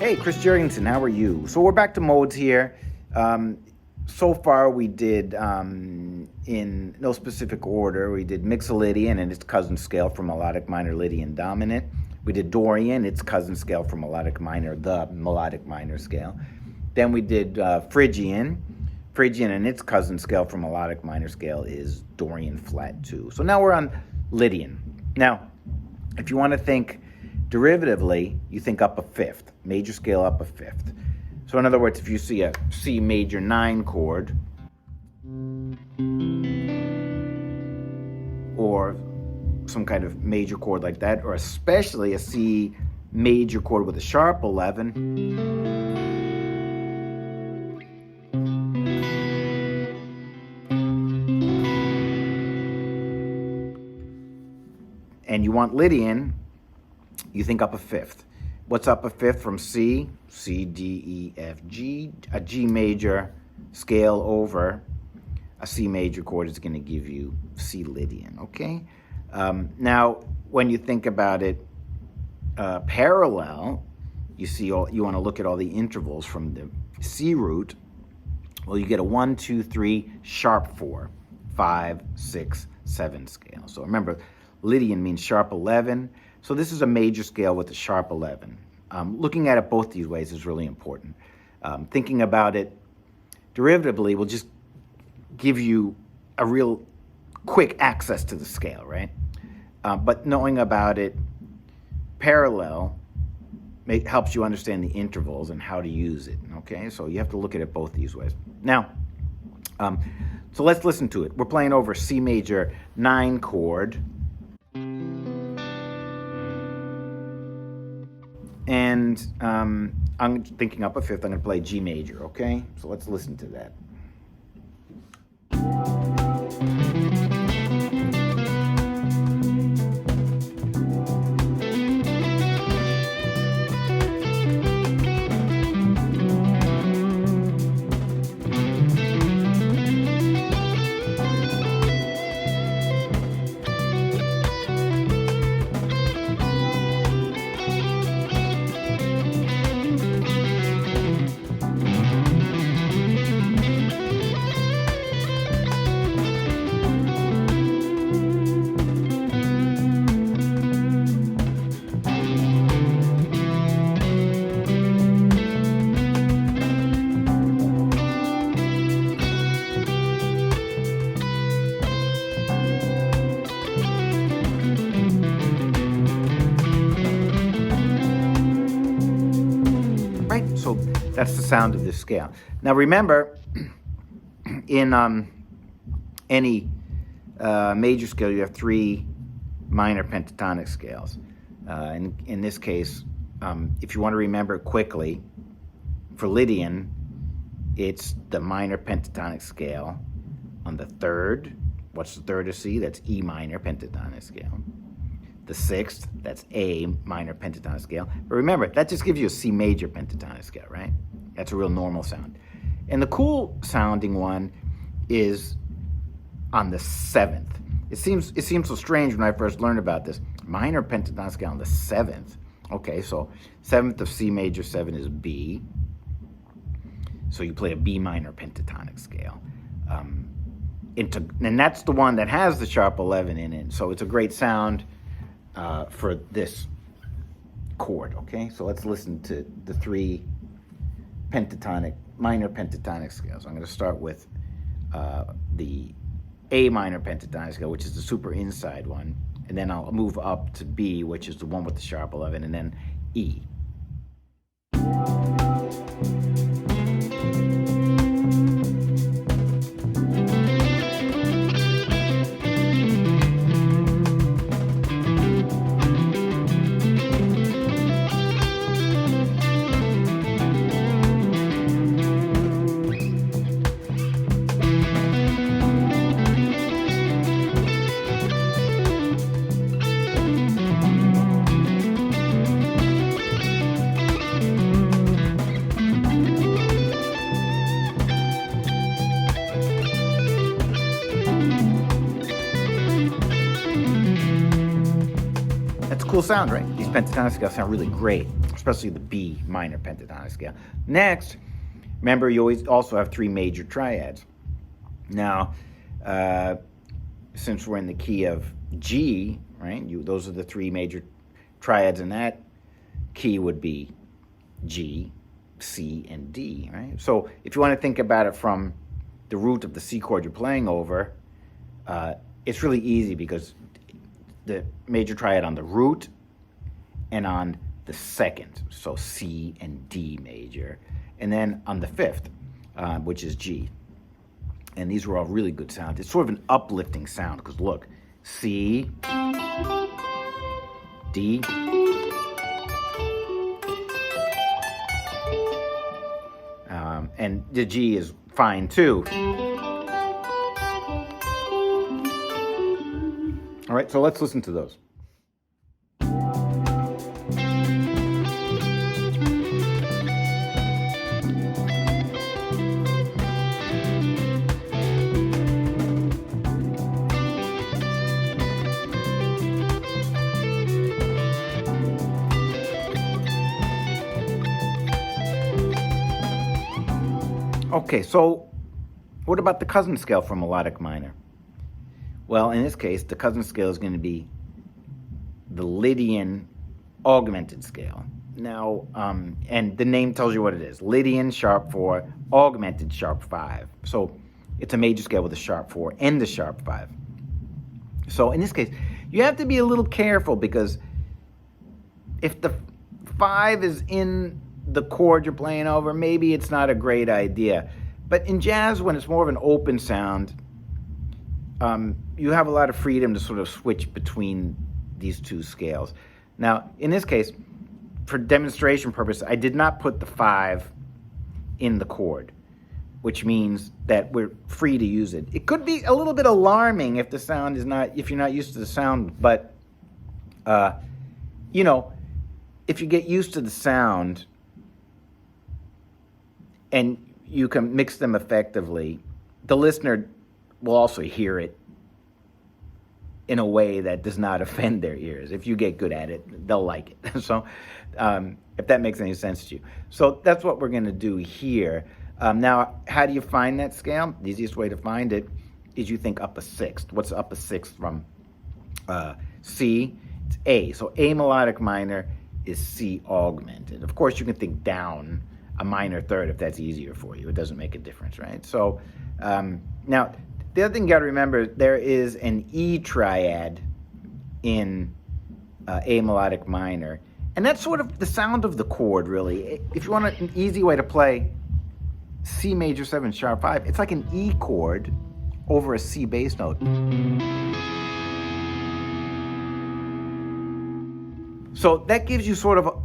Hey, Chris Jurgensen, how are you? So we're back to modes here. So far we did, in no specific order, we did Mixolydian and its cousin scale for melodic minor Lydian dominant. We did Dorian, its cousin scale for melodic minor, the melodic minor scale. Then we did Phrygian. Phrygian and its cousin scale for melodic minor scale is Dorian flat 2. So now we're on Lydian. Now, if you want to think derivatively, you think up a fifth, major scale up a fifth. So in other words, if you see a C major 9 chord, or some kind of major chord like that, or especially a C major chord with a sharp 11, and you want Lydian, you think up a fifth. What's up a fifth from C? C, D, E, F, G. A G major scale over a C major chord is going to give you C Lydian, okay? Now, when you think about it parallel, you want to look at all the intervals from the C root. Well, you get a 1, 2, 3, sharp 4, 5, 6, 7 scale. So remember, Lydian means sharp 11. So this is a major scale with a sharp 11. Looking at it both these ways is really important. Thinking about it derivatively will just give you a real quick access to the scale, right? But knowing about it parallel helps you understand the intervals and how to use it, okay? So you have to look at it both these ways. Now, so let's listen to it. We're playing over C major 9 chord. And I'm thinking up a fifth. I'm going to play G major, okay? So let's listen to that. So that's the sound of this scale. Now remember, in any major scale, you have 3 minor pentatonic scales. In this case, if you want to remember quickly, for Lydian, it's the minor pentatonic scale on the 3rd. What's the 3rd of C? That's E minor pentatonic scale. The 6th, that's A minor pentatonic scale. But remember, that just gives you a C major pentatonic scale, right? That's a real normal sound. And the cool sounding one is on the 7th. It seems so strange when I first learned about this. Minor pentatonic scale on the 7th. Okay, so 7th of C major 7 is B. So you play a B minor pentatonic scale. And that's the one that has the sharp 11 in it. So it's a great sound for this chord, okay? So let's listen to the 3 minor pentatonic scales. I'm going to start with the A minor pentatonic scale, which is the super inside one, and then I'll move up to B, which is the one with the sharp 11, and then E. cool sound, right? These pentatonic scales sound really great, especially the B minor pentatonic scale. Next, remember you always also have three major triads. Now, since we're in the key of G, right? Those are the three major triads in that key would be G, C, and D, right? So if you want to think about it from the root of the C chord you're playing over, it's really easy because the major triad on the root and on the second, so C and D major, and then on the fifth, which is G. And these were all really good sounds. It's sort of an uplifting sound because look, C, D, and the G is fine too. All right, so let's listen to those. Okay, so what about the cousin scale for melodic minor? Well, in this case, the cousin scale is going to be the Lydian Augmented scale. Now, and the name tells you what it is. Lydian, sharp 4, augmented, sharp 5. So it's a major scale with a sharp 4 and a sharp 5. So in this case, you have to be a little careful because if the 5 is in the chord you're playing over, maybe it's not a great idea. But in jazz, when it's more of an open sound, you have a lot of freedom to sort of switch between these two scales. Now, in this case, for demonstration purposes, I did not put the 5 in the chord, which means that we're free to use it. It could be a little bit alarming if the sound is not, if you're not used to the sound, but, you know, if you get used to the sound, and you can mix them effectively, the listener will also hear it in a way that does not offend their ears. If you get good at it, they'll like it. So if that makes any sense to you. So that's what we're going to do here. Now, how do you find that scale? The easiest way to find it is you think up a sixth. What's up a sixth from C? It's A. So A melodic minor is C augmented. Of course, you can think down a minor third if that's easier for you. It doesn't make a difference, right? So now, the other thing you got to remember, there is an E triad in A melodic minor, and that's sort of the sound of the chord, really. If you want an easy way to play C major 7 sharp 5, it's like an E chord over a C bass note. So that gives you sort of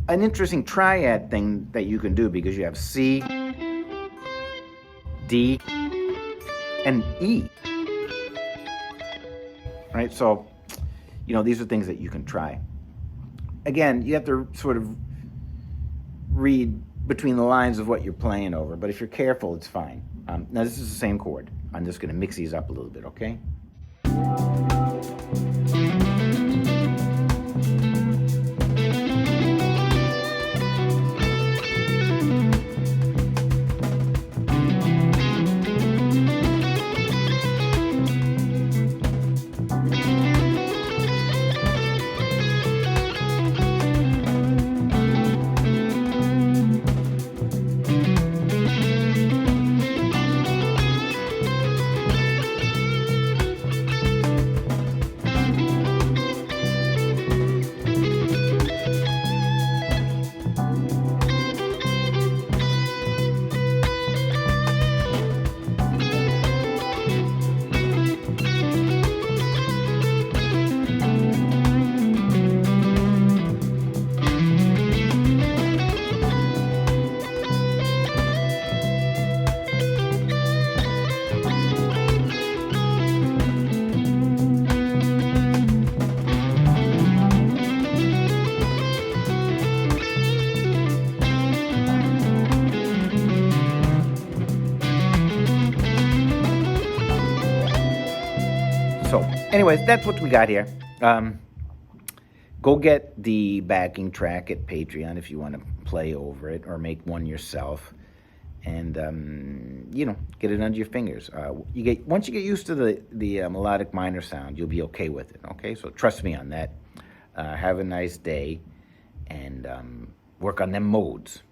an interesting triad thing that you can do because you have C, D, and E. Right? So, you know, these are things that you can try. Again, you have to sort of read between the lines of what you're playing over, but if you're careful, it's fine. Now, this is the same chord. I'm just going to mix these up a little bit, okay? So, anyways, that's what we got here. Go get the backing track at Patreon if you want to play over it or make one yourself, and you know, get it under your fingers. Once you get used to the melodic minor sound, you'll be okay with it. Okay, so trust me on that. Have a nice day, and work on them modes.